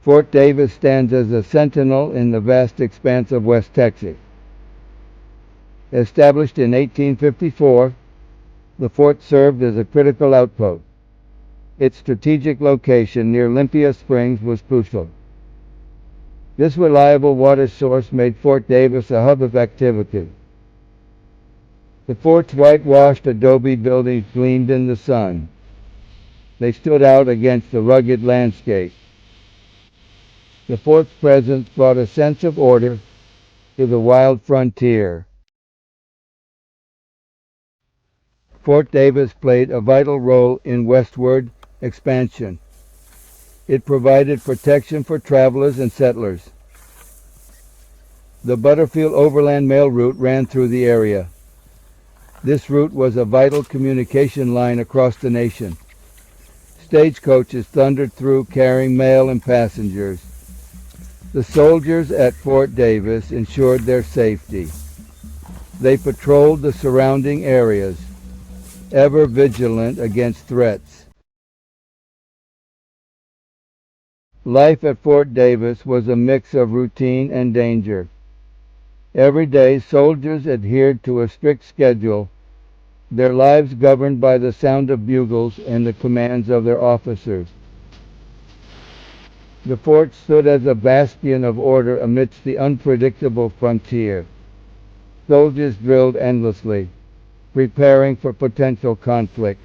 Fort Davis stands as a sentinel in the vast expanse of West Texas. Established in 1854, the fort served as a critical outpost. Its strategic location near Olympia Springs was crucial. This reliable water source made Fort Davis a hub of activity. The fort's whitewashed adobe buildings gleamed in the sun. They stood out against the rugged landscape. The fort's presence brought a sense of order to the wild frontier. Fort Davis played a vital role in westward expansion. It provided protection for travelers and settlers. The Butterfield Overland Mail Route ran through the area. This route was a vital communication line across the nation. Stagecoaches thundered through carrying mail and passengers. The soldiers at Fort Davis ensured their safety. They patrolled the surrounding areas, ever vigilant against threats. Life at Fort Davis was a mix of routine and danger. Every day, soldiers adhered to a strict schedule, their lives governed by the sound of bugles and the commands of their officers. The fort stood as a bastion of order amidst the unpredictable frontier. Soldiers drilled endlessly, preparing for potential conflict.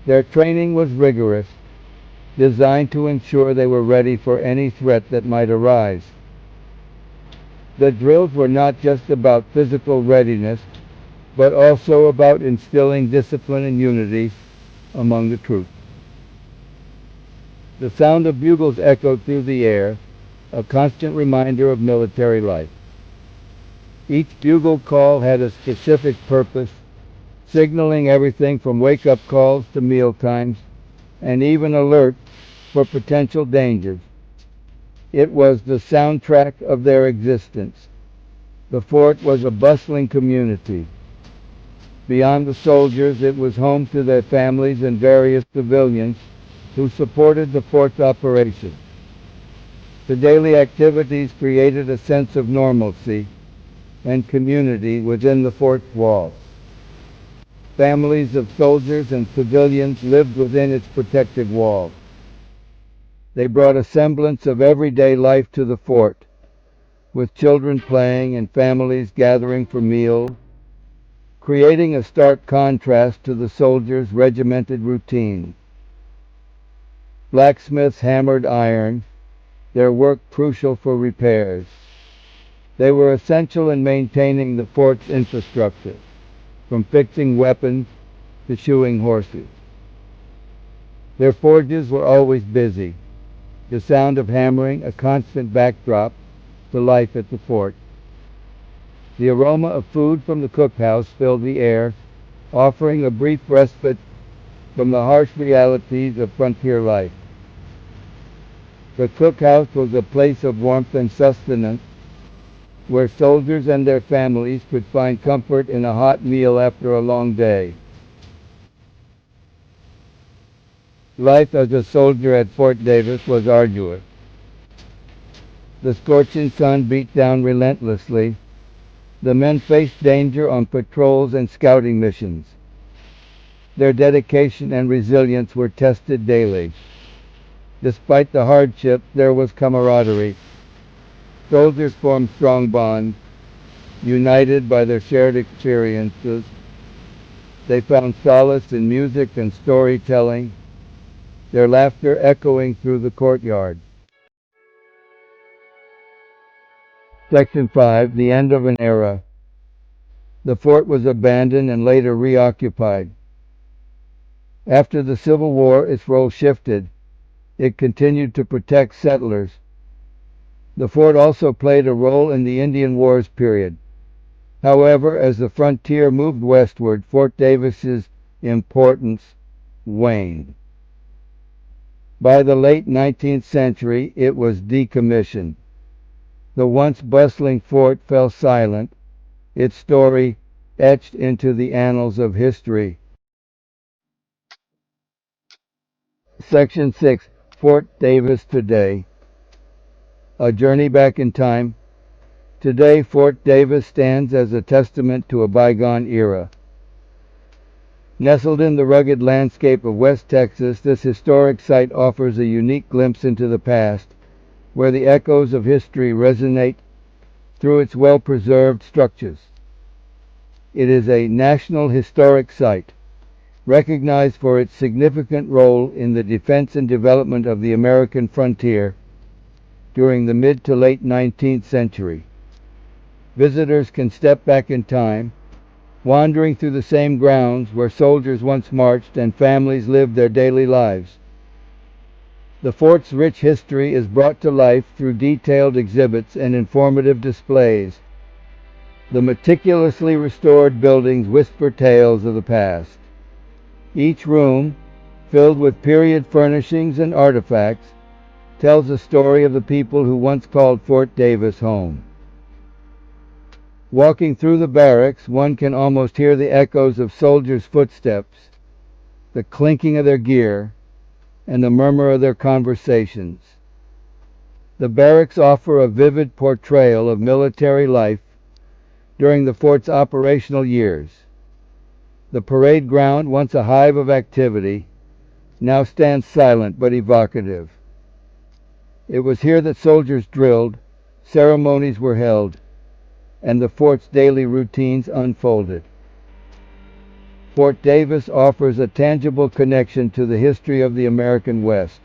Their training was rigorous, designed to ensure they were ready for any threat that might arise. The drills were not just about physical readiness, but also about instilling discipline and unity among the troops. The sound of bugles echoed through the air, a constant reminder of military life. Each bugle call had a specific purpose, signaling everything from wake-up calls to meal times, and even alerts for potential dangers. It was the soundtrack of their existence. The fort was a bustling community. Beyond the soldiers, it was home to their families and various civilians who supported the fort's operation. The daily activities created a sense of normalcy and community within the fort's walls. Families of soldiers and civilians lived within its protected walls. They brought a semblance of everyday life to the fort, with children playing and families gathering for meals, creating a stark contrast to the soldiers' regimented routine. Blacksmiths hammered iron, their work crucial for repairs. They were essential in maintaining the fort's infrastructure, from fixing weapons to shoeing horses. Their forges were always busy, the sound of hammering a constant backdrop to life at the fort. The aroma of food from the cookhouse filled the air, offering a brief respite from the harsh realities of frontier life. The cookhouse was a place of warmth and sustenance, where soldiers and their families could find comfort in a hot meal after a long day. Life as a soldier at Fort Davis was arduous. The scorching sun beat down relentlessly. The men faced danger on patrols and scouting missions. Their dedication and resilience were tested daily. Despite the hardship, there was camaraderie. Soldiers formed strong bonds, united by their shared experiences. They found solace in music and storytelling, their laughter echoing through the courtyard. Section 5. The End of an Era. The fort was abandoned and later reoccupied. After the Civil War, its role shifted. It continued to protect settlers. The fort also played a role in the Indian Wars period. However, as the frontier moved westward, Fort Davis's importance waned. By the late 19th century, it was decommissioned. The once bustling fort fell silent, its story etched into the annals of history. Section 6. Fort Davis today. A journey back in time. Today, Fort Davis stands as a testament to a bygone era. Nestled in the rugged landscape of West Texas, this historic site offers a unique glimpse into the past, where the echoes of history resonate through its well-preserved structures. It is a National Historic Site, recognized for its significant role in the defense and development of the American frontier during the mid to late 19th century. Visitors can step back in time, wandering through the same grounds where soldiers once marched and families lived their daily lives. The fort's rich history is brought to life through detailed exhibits and informative displays. The meticulously restored buildings whisper tales of the past. Each room, filled with period furnishings and artifacts, tells the story of the people who once called Fort Davis home. Walking through the barracks, one can almost hear the echoes of soldiers' footsteps, the clinking of their gear, and the murmur of their conversations. The barracks offer a vivid portrayal of military life during the fort's operational years. The parade ground, once a hive of activity, now stands silent but evocative. It was here that soldiers drilled, ceremonies were held, and the fort's daily routines unfolded. Fort Davis offers a tangible connection to the history of the American West.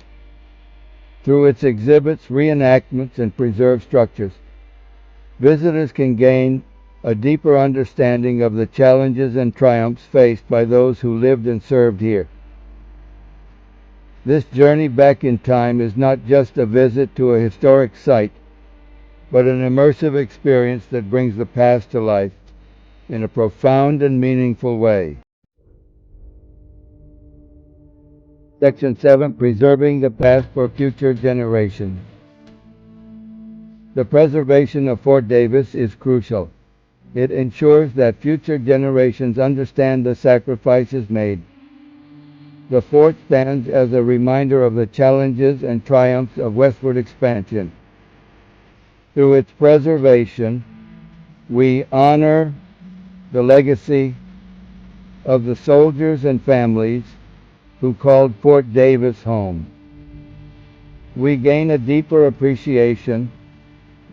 Through its exhibits, reenactments, and preserved structures, visitors can gain a deeper understanding of the challenges and triumphs faced by those who lived and served here. This journey back in time is not just a visit to a historic site, but an immersive experience that brings the past to life in a profound and meaningful way. Section 7. Preserving the past for future generations. The preservation of Fort Davis is crucial. It ensures that future generations understand the sacrifices made. The fort stands as a reminder of the challenges and triumphs of westward expansion. Through its preservation, we honor the legacy of the soldiers and families who called Fort Davis home. We gain a deeper appreciation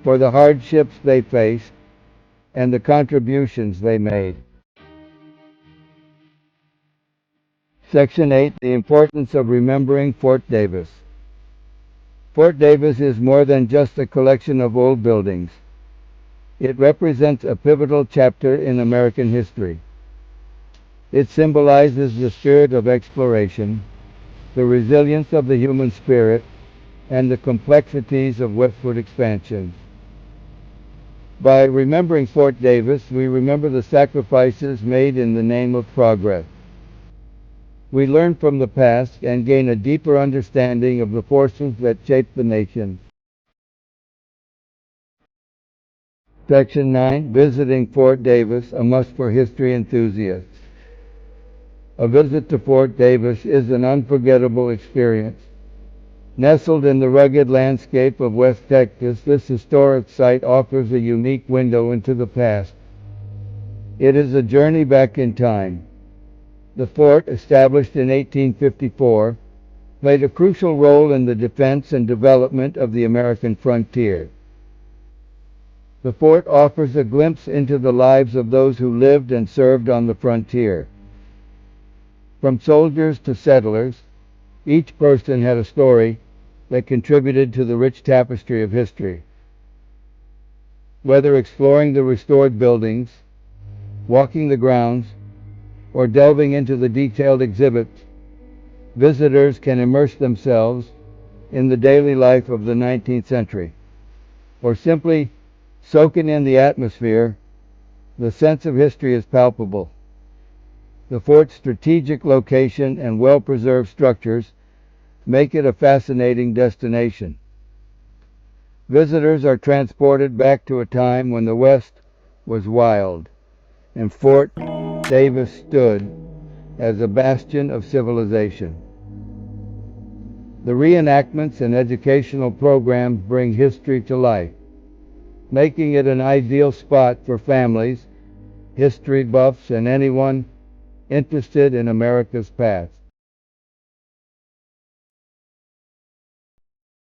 for the hardships they faced and the contributions they made. Section 8. The importance of remembering Fort Davis. Fort Davis is more than just a collection of old buildings. It represents a pivotal chapter in American history. It symbolizes the spirit of exploration, the resilience of the human spirit, and the complexities of westward expansion. By remembering Fort Davis, we remember the sacrifices made in the name of progress. We learn from the past and gain a deeper understanding of the forces that shaped the nation. Section 9. Visiting Fort Davis, a must for history enthusiasts. A visit to Fort Davis is an unforgettable experience. Nestled in the rugged landscape of West Texas, this historic site offers a unique window into the past. It is a journey back in time. The fort, established in 1854, played a crucial role in the defense and development of the American frontier. The fort offers a glimpse into the lives of those who lived and served on the frontier. From soldiers to settlers, each person had a story that contributed to the rich tapestry of history. Whether exploring the restored buildings, walking the grounds, or delving into the detailed exhibits, visitors can immerse themselves in the daily life of the 19th century, or simply soaking in the atmosphere. The sense of history is palpable. The fort's strategic location and well-preserved structures make it a fascinating destination. Visitors are transported back to a time when the West was wild, and Fort Davis stood as a bastion of civilization. The reenactments and educational programs bring history to life, making it an ideal spot for families, history buffs, and anyone interested in America's past.